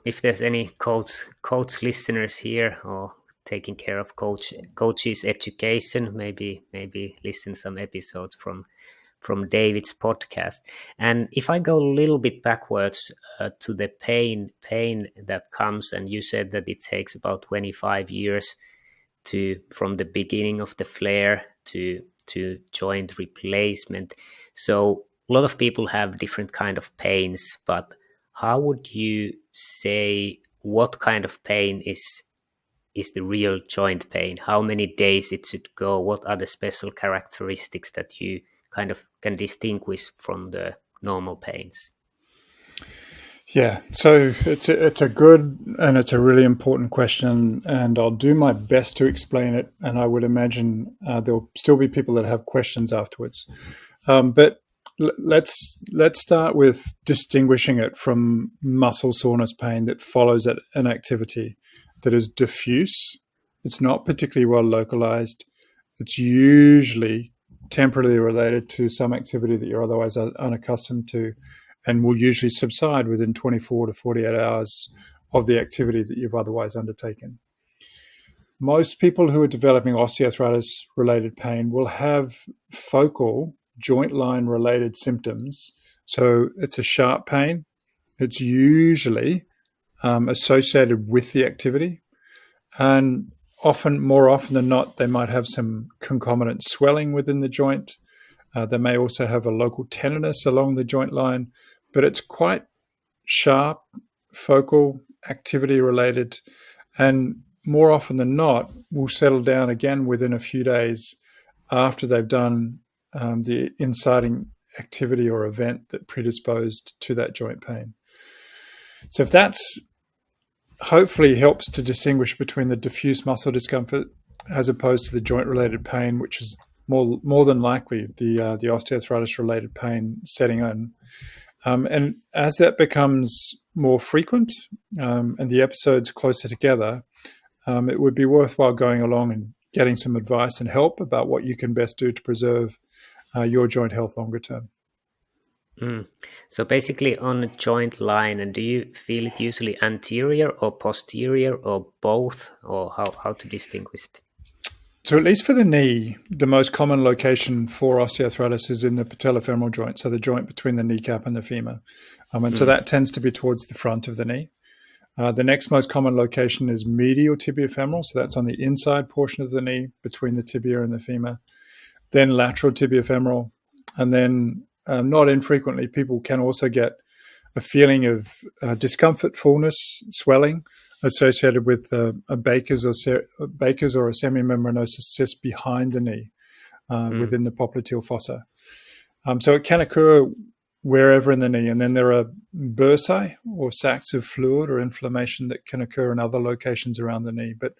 if there's any coach listeners here or taking care of coaches education, maybe listen some episodes from David's podcast. And if I go a little bit backwards to the pain that comes, and you said that it takes about 25 years from the beginning of the flare to joint replacement. So a lot of people have different kind of pains, but how would you say what kind of pain is the real joint pain? How many days it should go? What are the special characteristics that you kind of can distinguish from the normal pains? Yeah, so it's a good and it's a really important question, and I'll do my best to explain it. And I would imagine there'll still be people that have questions afterwards. But let's start with distinguishing it from muscle soreness pain that follows an activity that is diffuse. It's not particularly well localized. It's usually temporarily related to some activity that you're otherwise unaccustomed to, and will usually subside within 24 to 48 hours of the activity that you've otherwise undertaken. Most people who are developing osteoarthritis-related pain will have focal joint line-related symptoms. So it's a sharp pain. It's usually associated with the activity. And more often than not, they might have some concomitant swelling within the joint. They may also have a local tenderness along the joint line, but it's quite sharp, focal, activity-related, and more often than not will settle down again within a few days after they've done the inciting activity or event that predisposed to that joint pain. So if that's hopefully helps to distinguish between the diffuse muscle discomfort as opposed to the joint-related pain, which is more than likely the osteoarthritis-related pain setting in. And as that becomes more frequent and the episodes closer together, it would be worthwhile going along and getting some advice and help about what you can best do to preserve your joint health longer term. So basically on a joint line, and do you feel it usually anterior or posterior or both, or how to distinguish it? So at least for the knee, the most common location for osteoarthritis is in the patellofemoral joint, so the joint between the kneecap and the femur. So that tends to be towards the front of the knee. The next most common location is medial tibiofemoral, so that's on the inside portion of the knee between the tibia and the femur. Then lateral tibiofemoral, and then not infrequently, people can also get a feeling of discomfort, fullness, swelling associated with a Baker's or a semimembranosus cyst behind the knee within the popliteal fossa. So it can occur wherever in the knee. And then there are bursae or sacs of fluid or inflammation that can occur in other locations around the knee. But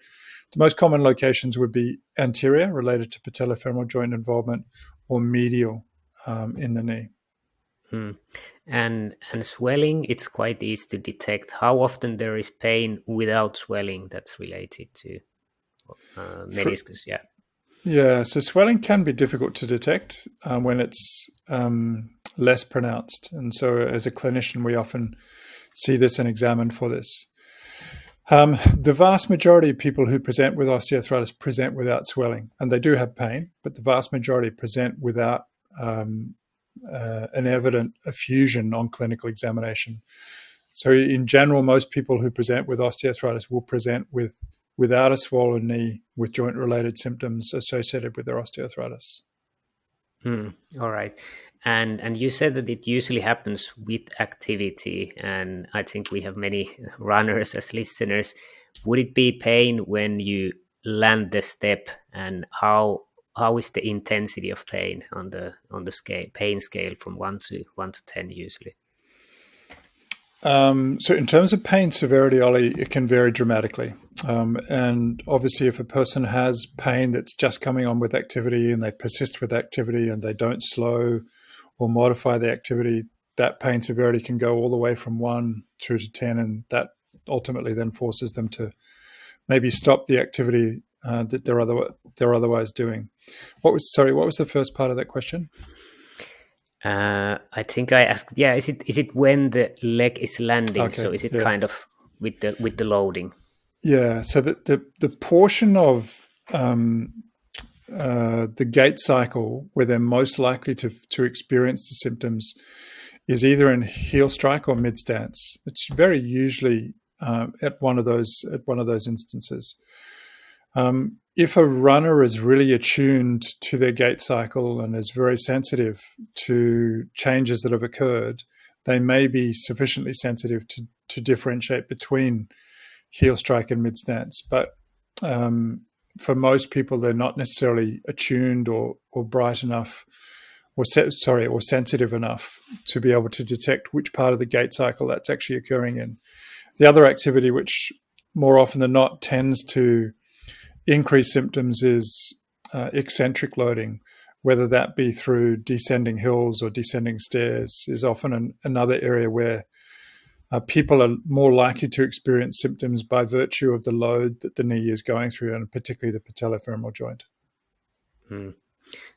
the most common locations would be anterior, related to patellofemoral joint involvement, or medial in the knee. And swelling, it's quite easy to detect. How often there is pain without swelling that's related to meniscus? Yeah, so swelling can be difficult to detect when it's less pronounced. And so as a clinician, we often see this and examine for this. The vast majority of people who present with osteoarthritis present without swelling, and they do have pain, but the vast majority present without an evident effusion on clinical examination. So in general, most people who present with osteoarthritis will present without a swollen knee with joint-related symptoms associated with their osteoarthritis. All right. And you said that it usually happens with activity, and I think we have many runners as listeners. Would it be pain when you land the step, and how is the intensity of pain on the pain scale from 1 to 10 usually? So in terms of pain severity, Ollie, it can vary dramatically. And obviously if a person has pain that's just coming on with activity and they persist with activity and they don't slow or modify the activity, that pain severity can go all the way from 1 through to 10, and that ultimately then forces them to maybe stop the activity that they're otherwise doing. What was the first part of that question? I think I asked, is it when the leg is landing? Okay, so is it kind of with the loading. Yeah, so the portion of the gait cycle where they're most likely to experience the symptoms is either in heel strike or mid stance. It's very usually at one of those instances. If a runner is really attuned to their gait cycle and is very sensitive to changes that have occurred, they may be sufficiently sensitive to differentiate between heel strike and mid stance. But for most people, they're not necessarily attuned or bright enough or sensitive enough to be able to detect which part of the gait cycle that's actually occurring in. The other activity, which more often than not tends to increase symptoms, is eccentric loading, whether that be through descending hills or descending stairs, is often another area where people are more likely to experience symptoms by virtue of the load that the knee is going through, and particularly the patellofemoral joint.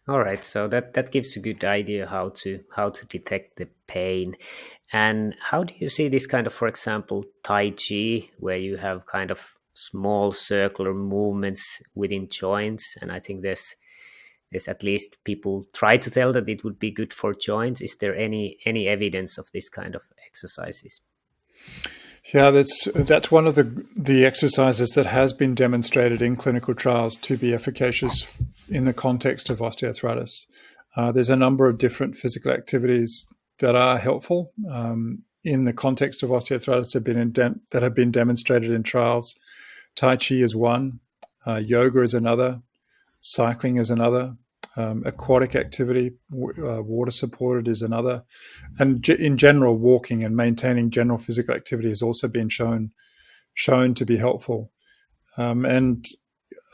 All right, so that gives a good idea how to detect the pain. And how do you see this kind of, for example, Tai Chi, where you have kind of small circular movements within joints? And I think there's at least people try to tell that it would be good for joints. Is there any evidence of this kind of exercises? Yeah, that's one of the exercises that has been demonstrated in clinical trials to be efficacious in the context of osteoarthritis. There's a number of different physical activities that are helpful in the context of osteoarthritis that have been demonstrated in trials. Tai Chi is one, yoga is another, cycling is another, aquatic activity, water supported, is another, and in general, walking and maintaining general physical activity has also been shown to be helpful. And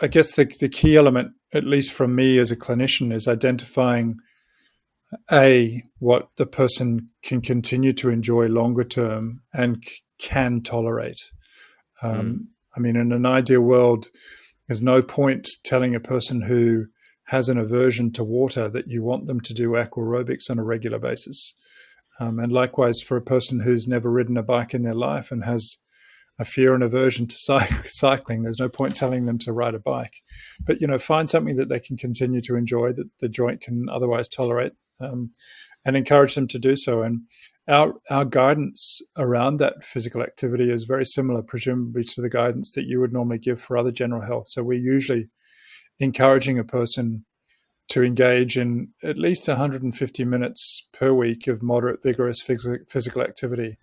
I guess the key element, at least from me as a clinician, is identifying what the person can continue to enjoy longer term and can tolerate. I mean, in an ideal world, there's no point telling a person who has an aversion to water that you want them to do aquarobics on a regular basis. And likewise, for a person who's never ridden a bike in their life and has a fear and aversion to cycling, there's no point telling them to ride a bike. But, find something that they can continue to enjoy, that the joint can otherwise tolerate, and encourage them to do so. And our guidance around that physical activity is very similar, presumably, to the guidance that you would normally give for other general health. So we're usually encouraging a person to engage in at least 150 minutes per week of moderate, vigorous physical activity,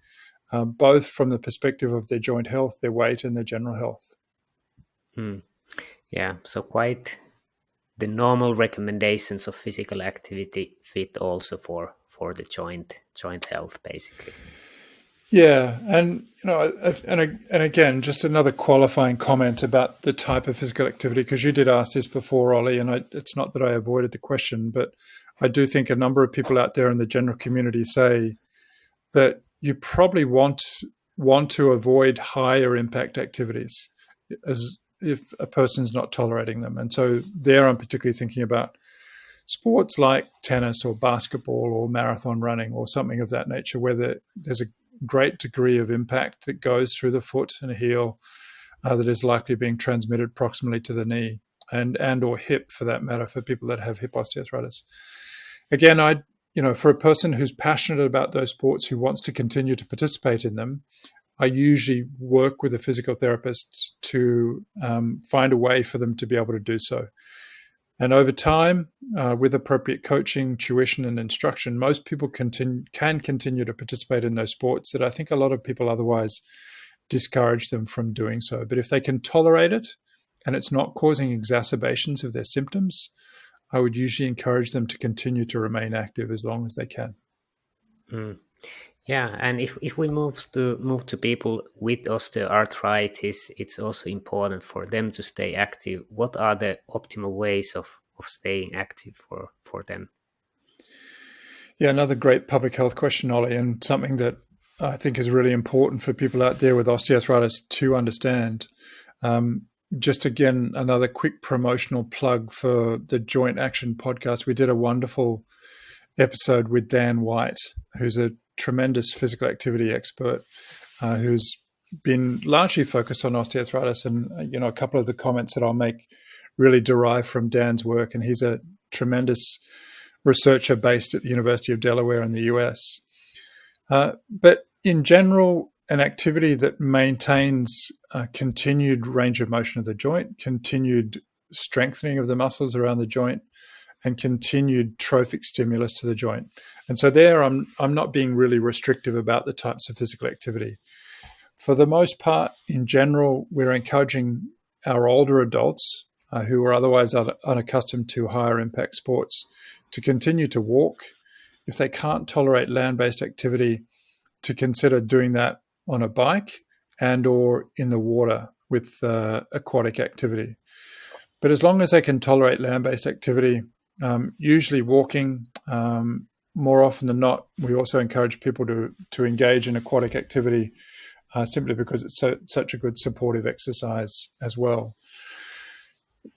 both from the perspective of their joint health, their weight, and their general health. Yeah, so quite the normal recommendations of physical activity fit also for the joint health, basically. Yeah, and again, just another qualifying comment about the type of physical activity, because you did ask this before, Ollie, and it's not that I avoided the question, but I do think a number of people out there in the general community say that you probably want to avoid higher impact activities as if a person's not tolerating them. And so there I'm particularly thinking about sports like tennis or basketball or marathon running or something of that nature, where there's a great degree of impact that goes through the foot and heel that is likely being transmitted proximally to the knee and or hip, for that matter, for people that have hip osteoarthritis. Again, for a person who's passionate about those sports, who wants to continue to participate in them, I usually work with a physical therapist to find a way for them to be able to do so. And over time, with appropriate coaching, tuition, and instruction, most people can continue to participate in those sports that I think a lot of people otherwise discourage them from doing so. But if they can tolerate it and it's not causing exacerbations of their symptoms, I would usually encourage them to continue to remain active as long as they can. Yeah, and if we move to people with osteoarthritis, it's also important for them to stay active. What are the optimal ways of staying active for them? Yeah, another great public health question, Ollie, and something that I think is really important for people out there with osteoarthritis to understand. Just again, another quick promotional plug for the Joint Action podcast. We did a wonderful episode with Dan White, who's a tremendous physical activity expert, who's been largely focused on osteoarthritis, and a couple of the comments that I'll make really derive from Dan's work, and he's a tremendous researcher based at the University of Delaware in the US. But in general, an activity that maintains continued range of motion of the joint, continued strengthening of the muscles around the joint, and continued trophic stimulus to the joint. And so there, I'm not being really restrictive about the types of physical activity. For the most part, in general, we're encouraging our older adults who are otherwise unaccustomed to higher impact sports to continue to walk. If they can't tolerate land-based activity, to consider doing that on a bike and or in the water with aquatic activity. But as long as they can tolerate land-based activity, usually walking, more often than not, we also encourage people to engage in aquatic activity simply because it's such a good supportive exercise as well.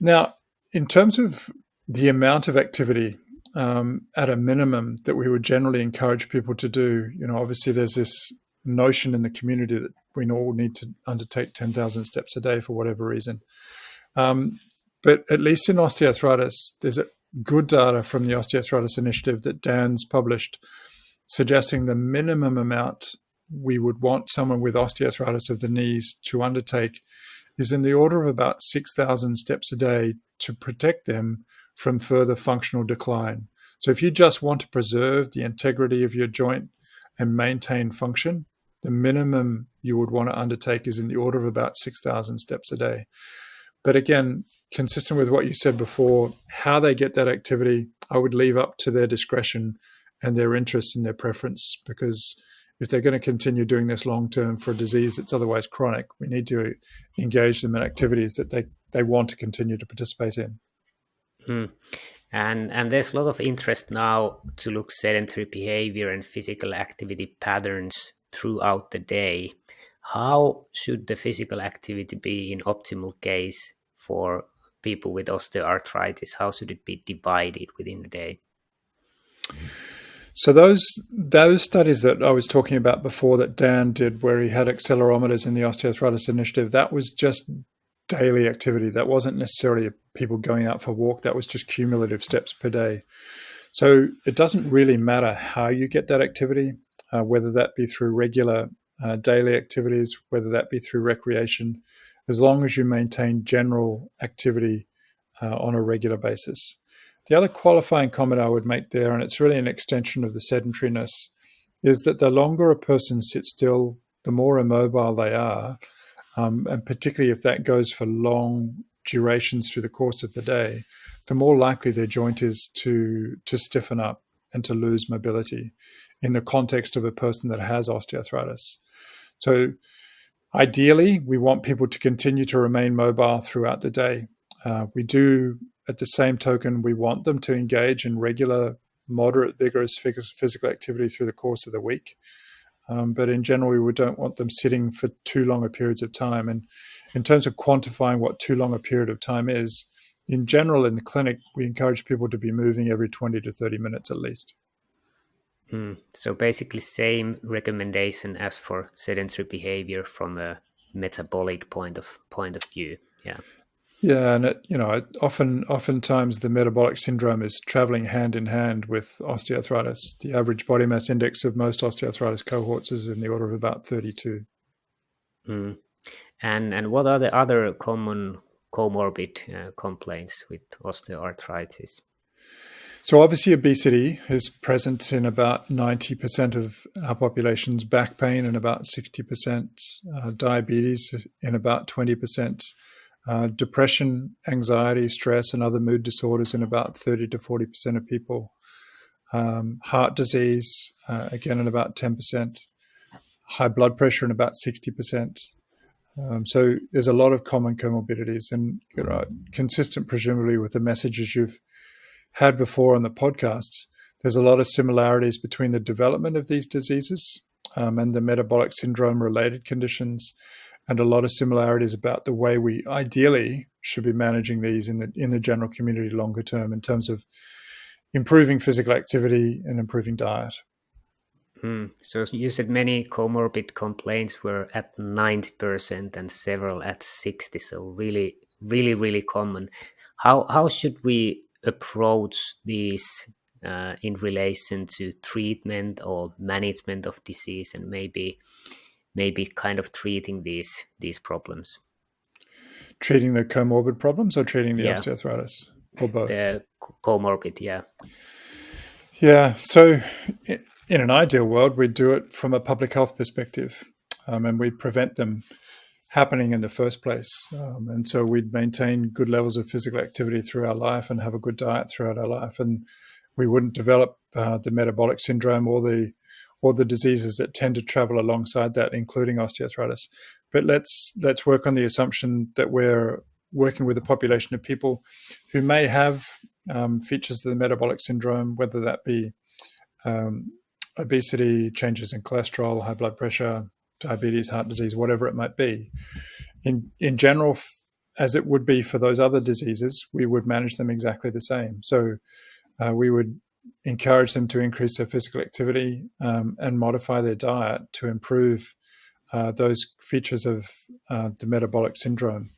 Now, in terms of the amount of activity at a minimum that we would generally encourage people to do, obviously there's this notion in the community that we all need to undertake 10,000 steps a day for whatever reason. But at least in osteoarthritis, there's good data from the Osteoarthritis Initiative that Dan's published suggesting the minimum amount we would want someone with osteoarthritis of the knees to undertake is in the order of about 6,000 steps a day to protect them from further functional decline. So if you just want to preserve the integrity of your joint and maintain function, the minimum you would want to undertake is in the order of about 6,000 steps a day. But again, consistent with what you said before, how they get that activity, I would leave up to their discretion and their interest and their preference, because if they're going to continue doing this long-term for a disease that's otherwise chronic, we need to engage them in activities that they want to continue to participate in. And there's a lot of interest now to look sedentary behavior and physical activity patterns throughout the day. How should the physical activity be in optimal case for people with osteoarthritis? How should it be divided within a day? So those studies that I was talking about before that Dan did, where he had accelerometers in the Osteoarthritis Initiative, that was just daily activity. That wasn't necessarily people going out for a walk. That was just cumulative steps per day. So it doesn't really matter how you get that activity, whether that be through regular daily activities, whether that be through recreation, as long as you maintain general activity on a regular basis. The other qualifying comment I would make there, and it's really an extension of the sedentariness, is that the longer a person sits still, the more immobile they are, and particularly if that goes for long durations through the course of the day, the more likely their joint is to stiffen up and to lose mobility in the context of a person that has osteoarthritis. So ideally, we want people to continue to remain mobile throughout the day. We do, at the same token, we want them to engage in regular, moderate, vigorous physical activity through the course of the week. But in general, we don't want them sitting for too long a periods of time. And in terms of quantifying what too long a period of time is, in general, in the clinic, we encourage people to be moving every 20 to 30 minutes at least. So basically same recommendation as for sedentary behavior from a metabolic point of view. Yeah, and oftentimes the metabolic syndrome is traveling hand in hand with osteoarthritis. The average body mass index of most osteoarthritis cohorts is in the order of about 32. And what are the other common comorbid complaints with osteoarthritis? So obviously obesity is present in about 90% of our population's back pain and about 60%, diabetes in about 20%, depression, anxiety, stress, and other mood disorders in about 30 to 40% of people, heart disease, again in about 10%, high blood pressure in about 60%. So there's a lot of common comorbidities, and consistent presumably with the messages you've had before on the podcast, there's a lot of similarities between the development of these diseases and the metabolic syndrome related conditions, and a lot of similarities about the way we ideally should be managing these in the general community longer term in terms of improving physical activity and improving diet. So you said many comorbid complaints were at 90% and several at 60. So really, really, really common. How should we approach these in relation to treatment or management of disease, and maybe kind of treating these problems? Treating the comorbid problems or treating the Yeah, osteoarthritis, or both? the comorbid. Yeah. Yeah. So in an ideal world, we'd do it from a public health perspective, and we'd prevent them happening in the first place. And so we'd maintain good levels of physical activity through our life and have a good diet throughout our life. And we wouldn't develop the metabolic syndrome or the diseases that tend to travel alongside that, including osteoarthritis. But let's work on the assumption that we're working with a population of people who may have features of the metabolic syndrome, whether that be obesity, changes in cholesterol, high blood pressure, diabetes, heart disease, whatever it might be. In general, as it would be for those other diseases, we would manage them exactly the same. So we would encourage them to increase their physical activity and modify their diet to improve those features of the metabolic syndrome.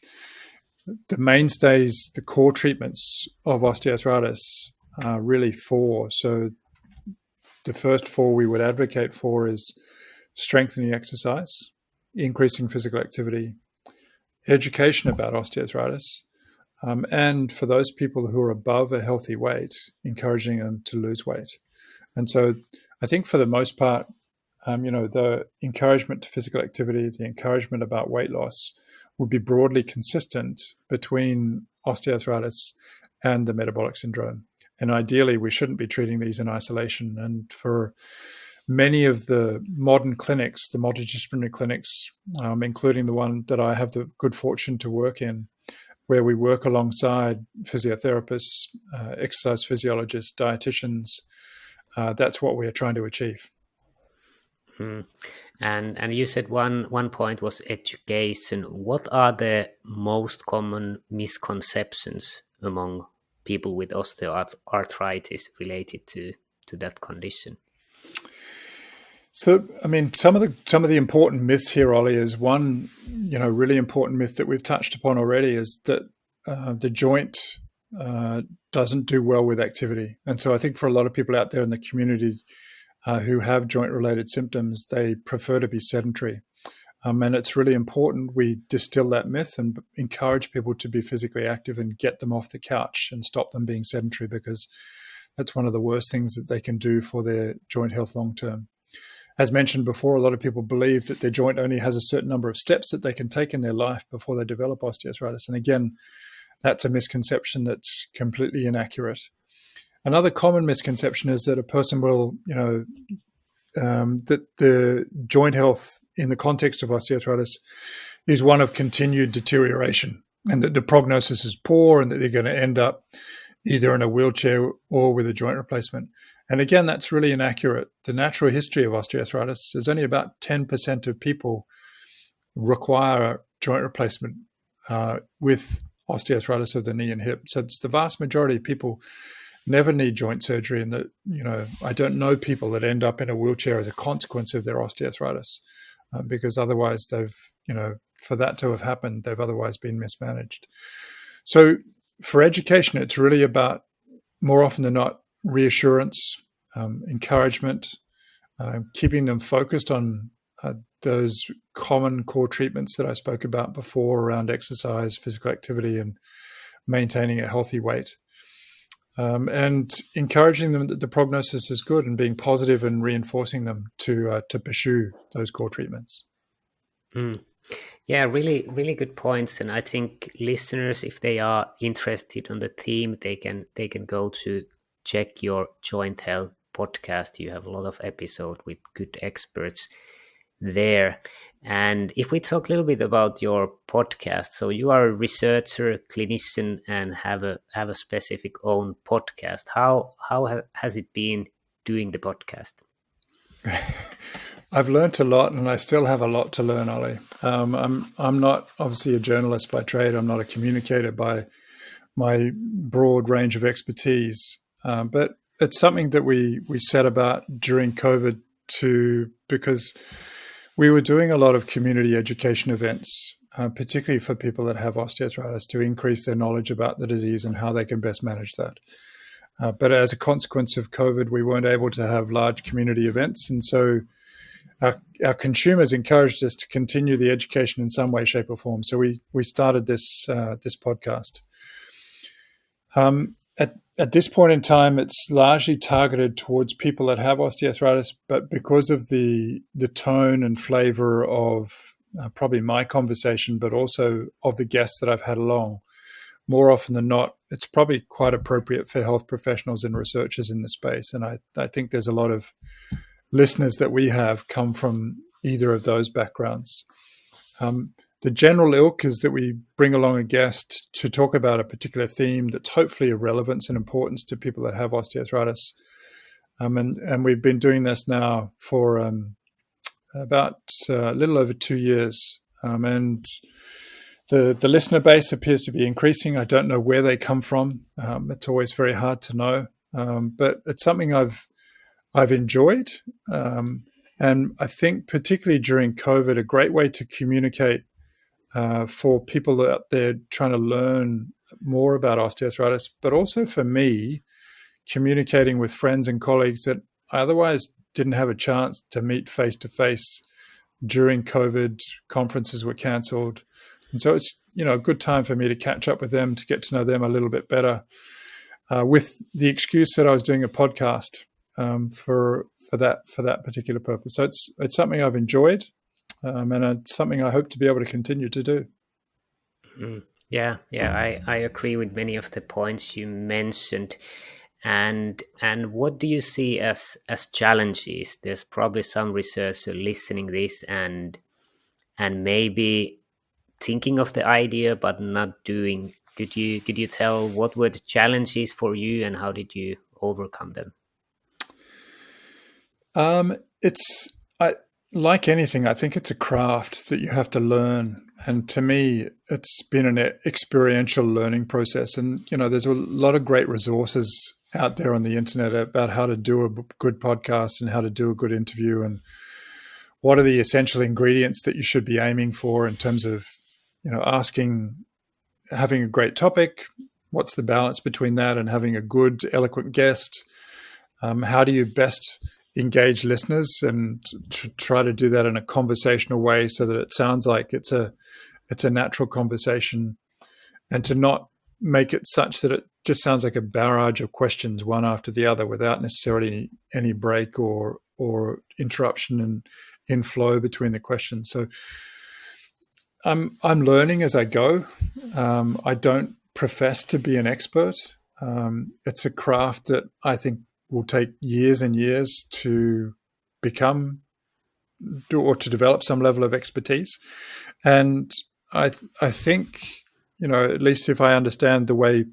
The mainstays, the core treatments of osteoarthritis are really four. So the first four we would advocate for is strengthening exercise, increasing physical activity, education about osteoarthritis, and for those people who are above a healthy weight, encouraging them to lose weight. And so I think for the most part, the encouragement to physical activity, the encouragement about weight loss would be broadly consistent between osteoarthritis and the metabolic syndrome. And ideally, we shouldn't be treating these in isolation. And for many of the modern clinics, the multidisciplinary clinics, including the one that I have the good fortune to work in, where we work alongside physiotherapists, exercise physiologists, dietitians, that's what we are trying to achieve. And you said one point was education. What are the most common misconceptions among people with osteoarthritis related to that condition? So, I mean, some of the important myths here, Ollie, is one, really important myth that we've touched upon already is that the joint doesn't do well with activity. And so I think for a lot of people out there in the community who have joint-related symptoms, they prefer to be sedentary. And it's really important we distill that myth and encourage people to be physically active and get them off the couch and stop them being sedentary, because that's one of the worst things that they can do for their joint health long-term. As mentioned before, a lot of people believe that their joint only has a certain number of steps that they can take in their life before they develop osteoarthritis. And again, that's a misconception that's completely inaccurate. Another common misconception is that a person will, that the joint health in the context of osteoarthritis is one of continued deterioration, and that the prognosis is poor and that they're going to end up either in a wheelchair or with a joint replacement. And again, that's really inaccurate. The natural history of osteoarthritis is only about 10% of people require joint replacement with osteoarthritis of the knee and hip. So it's the vast majority of people never need joint surgery, and that, I don't know people that end up in a wheelchair as a consequence of their osteoarthritis, because otherwise they've, for that to have happened, they've otherwise been mismanaged. So for education, it's really about, more often than not, reassurance, encouragement, keeping them focused on those common core treatments that I spoke about before around exercise, physical activity, and maintaining a healthy weight. And encouraging them that the prognosis is good and being positive and reinforcing them to pursue those core treatments. Yeah, really, really good points. And I think listeners, if they are interested on the theme, they can go to check your joint health podcast. You have a lot of episodes with good experts there. And if we talk a little bit about your podcast, so you are a researcher, clinician, and have a specific own podcast. How has it been doing the podcast? I've learned a lot, and I still have a lot to learn, Ollie. I'm not obviously a journalist by trade. I'm not a communicator by my broad range of expertise. But it's something that we set about during COVID because we were doing a lot of community education events, particularly for people that have osteoarthritis, to increase their knowledge about the disease and how they can best manage that. But as a consequence of COVID, we weren't able to have large community events. And so our consumers encouraged us to continue the education in some way, shape, or form. So we started this podcast. At this point in time, it's largely targeted towards people that have osteoarthritis, but because of the tone and flavor of probably my conversation, but also of the guests that I've had along, more often than not, it's probably quite appropriate for health professionals and researchers in the space. And I think there's a lot of listeners that we have come from either of those backgrounds. The general ilk is that we bring along a guest to talk about a particular theme that's hopefully of relevance and importance to people that have osteoarthritis. And we've been doing this now for about a little over 2 years. And the listener base appears to be increasing. I don't know where they come from. It's always very hard to know. But it's something I've enjoyed. And I think particularly during COVID, a great way to communicate for people out there trying to learn more about osteoarthritis, but also for me, communicating with friends and colleagues that I otherwise didn't have a chance to meet face-to-face during COVID. Conferences were cancelled. And so it's, a good time for me to catch up with them, to get to know them a little bit better, with the excuse that I was doing a podcast for that particular purpose. So it's something I've enjoyed. And it's something I hope to be able to continue to do. Yeah, I agree with many of the points you mentioned. And what do you see as challenges? There's probably some researcher listening this and maybe thinking of the idea but not doing. Could you tell what were the challenges for you and how did you overcome them? Like anything, I think it's a craft that you have to learn. And to me, it's been an experiential learning process. And, there's a lot of great resources out there on the internet about how to do a good podcast and how to do a good interview and what are the essential ingredients that you should be aiming for in terms of, having a great topic. What's the balance between that and having a good, eloquent guest? How do you best engage listeners and try to do that in a conversational way so that it sounds like it's a natural conversation, and to not make it such that it just sounds like a barrage of questions one after the other without necessarily any break or interruption in flow between the questions. So I'm learning as I go. I don't profess to be an expert. It's a craft that I think will take years and years to become or to develop some level of expertise. And I think, at least if I understand the way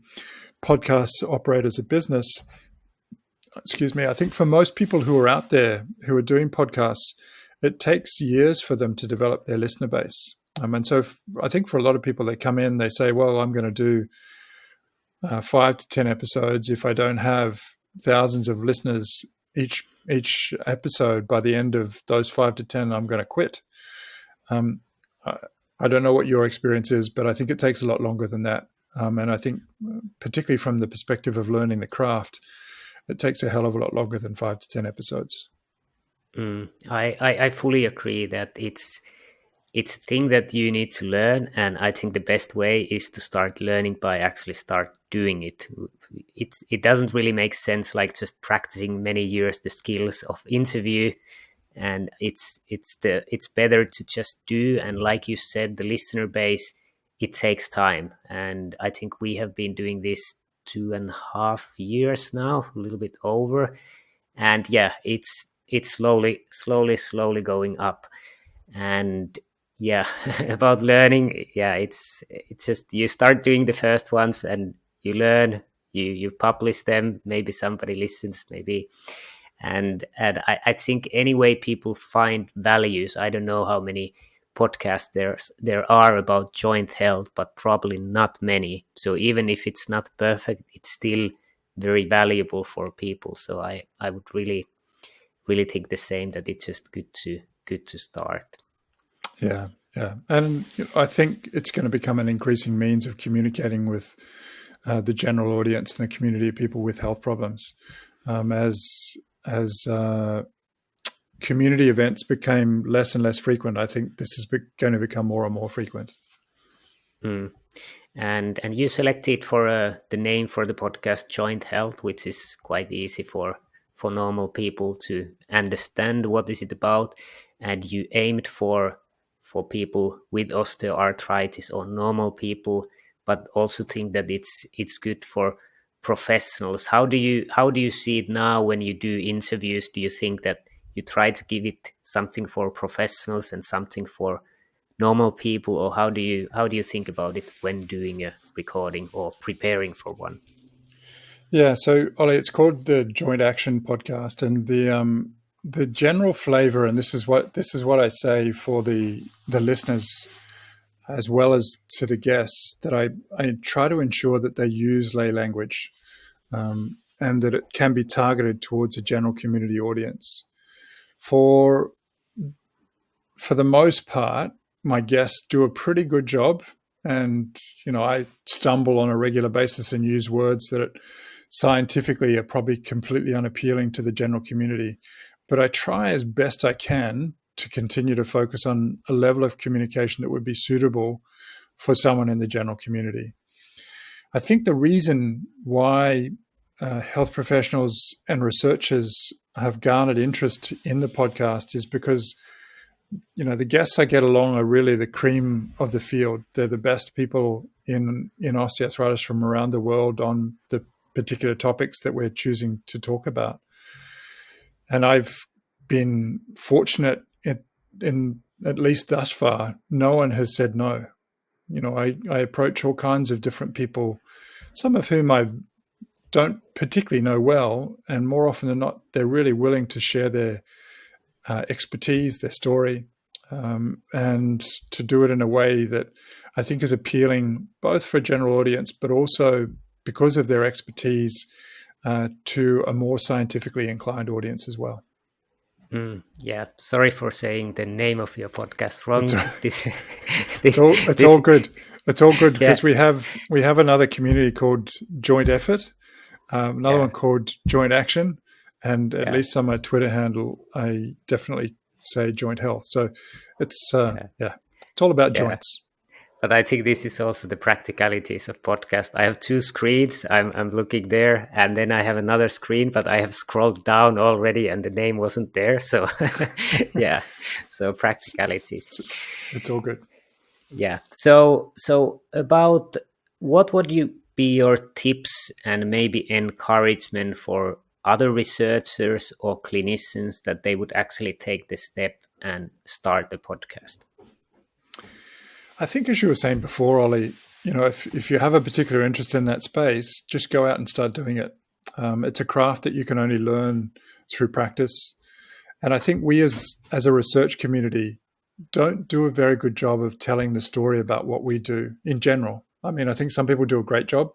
podcasts operate as a business, I think for most people who are out there who are doing podcasts, it takes years for them to develop their listener base. And so I think for a lot of people, they come in, they say, well, I'm going to do 5 to 10 episodes. If I don't have thousands of listeners each episode, by the end of those 5 to 10, I'm going to quit. I don't know what your experience is, but I think it takes a lot longer than that. And I think particularly from the perspective of learning the craft, it takes a hell of a lot longer than 5 to 10 episodes. I fully agree that it's a thing that you need to learn, and I think the best way is to start learning by actually start doing it. It doesn't really make sense like just practicing many years the skills of interview, and it's better to just do. And like you said, the listener base, it takes time, and I think we have been doing this 2.5 years now, a little bit over, and yeah, it's slowly going up. And yeah, about learning, yeah, it's just you start doing the first ones and you learn, you publish them, maybe somebody listens, maybe, and I think anyway people find values. I don't know how many podcasts there are about joint health, but probably not many. So even if it's not perfect, it's still very valuable for people. So I would really really think the same, that it's just good to start. Yeah. And I think it's going to become an increasing means of communicating with the general audience and the community of people with health problems. As community events became less and less frequent, I think this is going to become more and more frequent. Mm. And you selected for the name for the podcast Joint Health, which is quite easy for normal people to understand what is it about, and you aimed for people with osteoarthritis or normal people, but also think that it's good for professionals. How do you see it now when you do interviews? Do you think that you try to give it something for professionals and something for normal people, or how do you think about it when doing a recording or preparing for one? Yeah, so Ollie, it's called the Joint Action Podcast, and the general flavor, and this is what I say for the listeners as well as to the guests, that I try to ensure that they use lay language, and that it can be targeted towards a general community audience. For the most part, my guests do a pretty good job, and I stumble on a regular basis and use words that scientifically are probably completely unappealing to the general community. But I try as best I can to continue to focus on a level of communication that would be suitable for someone in the general community. I think the reason why health professionals and researchers have garnered interest in the podcast is because the guests I get along are really the cream of the field. They're the best people in osteoarthritis from around the world on the particular topics that we're choosing to talk about. And I've been fortunate in at least thus far, no one has said no. I approach all kinds of different people, some of whom I don't particularly know well, and more often than not, they're really willing to share their expertise, their story, and to do it in a way that I think is appealing both for a general audience, but also because of their expertise to a more scientifically inclined audience as well. Yeah, sorry for saying the name of your podcast wrong. It's all good. It's all good because Yeah. we have another community called Joint Effort, another one called Joint Action, and at least on my Twitter handle, I definitely say Joint Health. So it's it's all about joints. But I think this is also the practicalities of podcast. I have two screens. I'm looking there, and then I have another screen, but I have scrolled down already, and the name wasn't there. So, yeah. So practicalities. It's all good. Yeah. So about what would you be your tips and maybe encouragement for other researchers or clinicians that they would actually take the step and start the podcast? I think, as you were saying before, Ollie, if you have a particular interest in that space, just go out and start doing it. It's a craft that you can only learn through practice. And I think we as a research community don't do a very good job of telling the story about what we do in general. I mean, I think some people do a great job,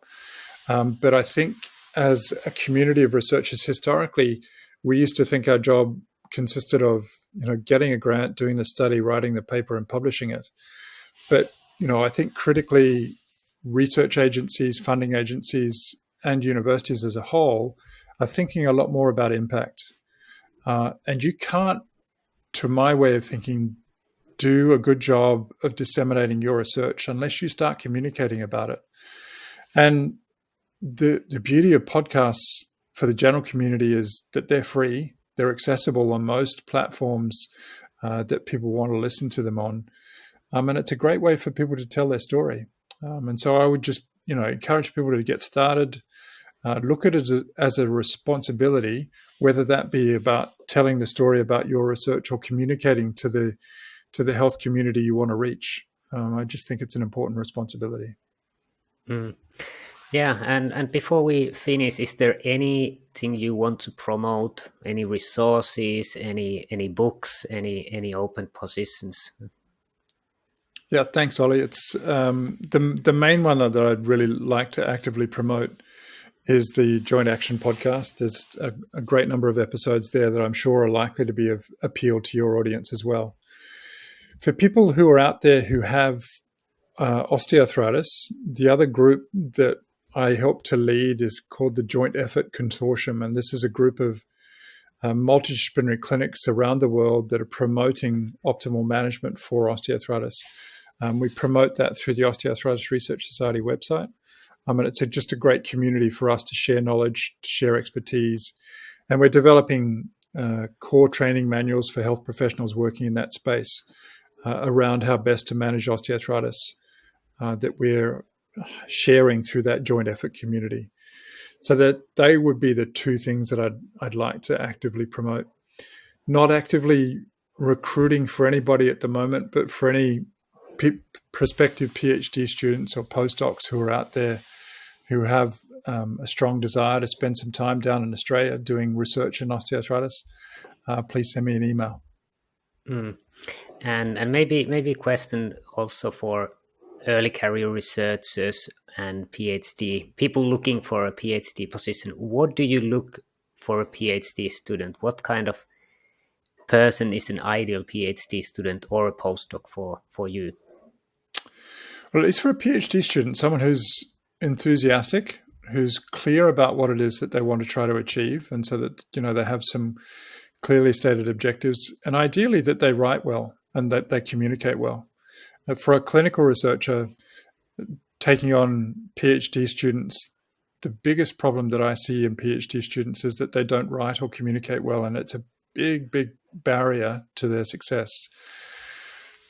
but I think as a community of researchers historically, we used to think our job consisted of getting a grant, doing the study, writing the paper, and publishing it. But I think critically, research agencies, funding agencies, and universities as a whole are thinking a lot more about impact. And you can't, to my way of thinking, do a good job of disseminating your research unless you start communicating about it. And the beauty of podcasts for the general community is that they're free. They're accessible on most platforms that people want to listen to them on. And it's a great way for people to tell their story. And so I would just, encourage people to get started, look at it as a responsibility, whether that be about telling the story about your research or communicating to the health community you want to reach. I just think it's an important responsibility. Yeah, and before we finish, is there anything you want to promote? Any resources? Any books? Any open positions? Yeah, thanks, Ollie. It's the main one that I'd really like to actively promote is the Joint Action podcast. There's a great number of episodes there that I'm sure are likely to be of appeal to your audience as well. For people who are out there who have osteoarthritis, the other group that I help to lead is called the Joint Effort Consortium, and this is a group of multidisciplinary clinics around the world that are promoting optimal management for osteoarthritis. We promote that through the Osteoarthritis Research Society website. And it's just a great community for us to share knowledge, to share expertise. And we're developing core training manuals for health professionals working in that space around how best to manage osteoarthritis that we're sharing through that joint effort community. So that they would be the two things that I'd like to actively promote. Not actively recruiting for anybody at the moment, but for any prospective PhD students or postdocs who are out there who have a strong desire to spend some time down in Australia doing research in osteoarthritis, please send me an email. And maybe a question also for early career researchers and PhD people looking for a PhD position. What do you look for a PhD student? What kind of person is an ideal PhD student or a postdoc for you? Well, at least for a PhD student, someone who's enthusiastic, who's clear about what it is that they want to try to achieve, and so that they have some clearly stated objectives, and ideally that they write well and that they communicate well. For a clinical researcher taking on PhD students, the biggest problem that I see in PhD students is that they don't write or communicate well, and it's a big barrier to their success.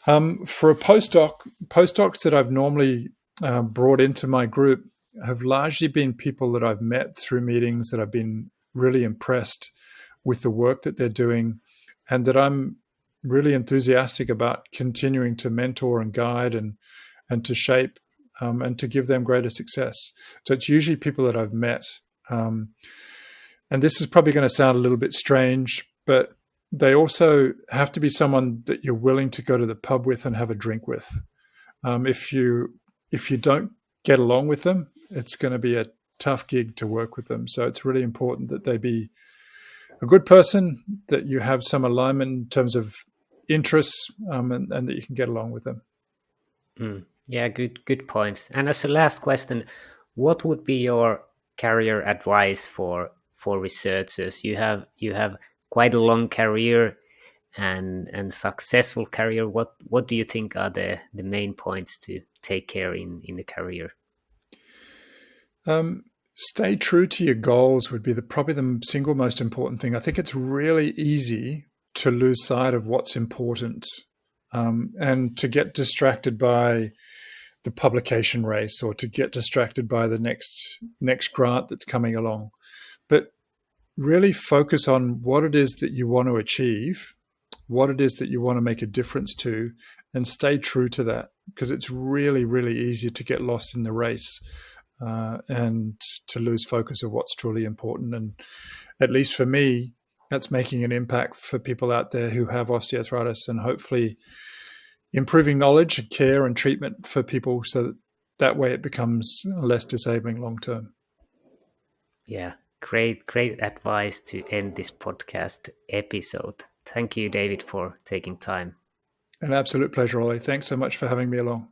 For a postdocs that I've normally brought into my group have largely been people that I've met through meetings that I've been really impressed with the work that they're doing, and that I'm really enthusiastic about continuing to mentor and guide and to shape and to give them greater success. So it's usually people that I've met. And this is probably going to sound a little bit strange, but they also have to be someone that you're willing to go to the pub with and have a drink with. If you don't get along with them, it's going to be a tough gig to work with them. So it's really important that they be a good person, that you have some alignment in terms of interests, and that you can get along with them. Yeah, good points. And as a last question, what would be your career advice for researchers? You have quite a long career and successful career. What do you think are the main points to take care in the career? Stay true to your goals would be probably the single most important thing. I think it's really easy to lose sight of what's important and to get distracted by the publication race or to get distracted by the next grant that's coming along. But really focus on what it is that you want to achieve, what it is that you want to make a difference to, and stay true to that, because it's really easy to get lost in the race and to lose focus of what's truly important. And at least for me, that's making an impact for people out there who have osteoarthritis, and hopefully improving knowledge and care and treatment for people so that way it becomes less disabling long term. Yeah, great advice to end this podcast episode. Thank you, David, for taking time. An absolute pleasure, Ollie. Thanks so much for having me along.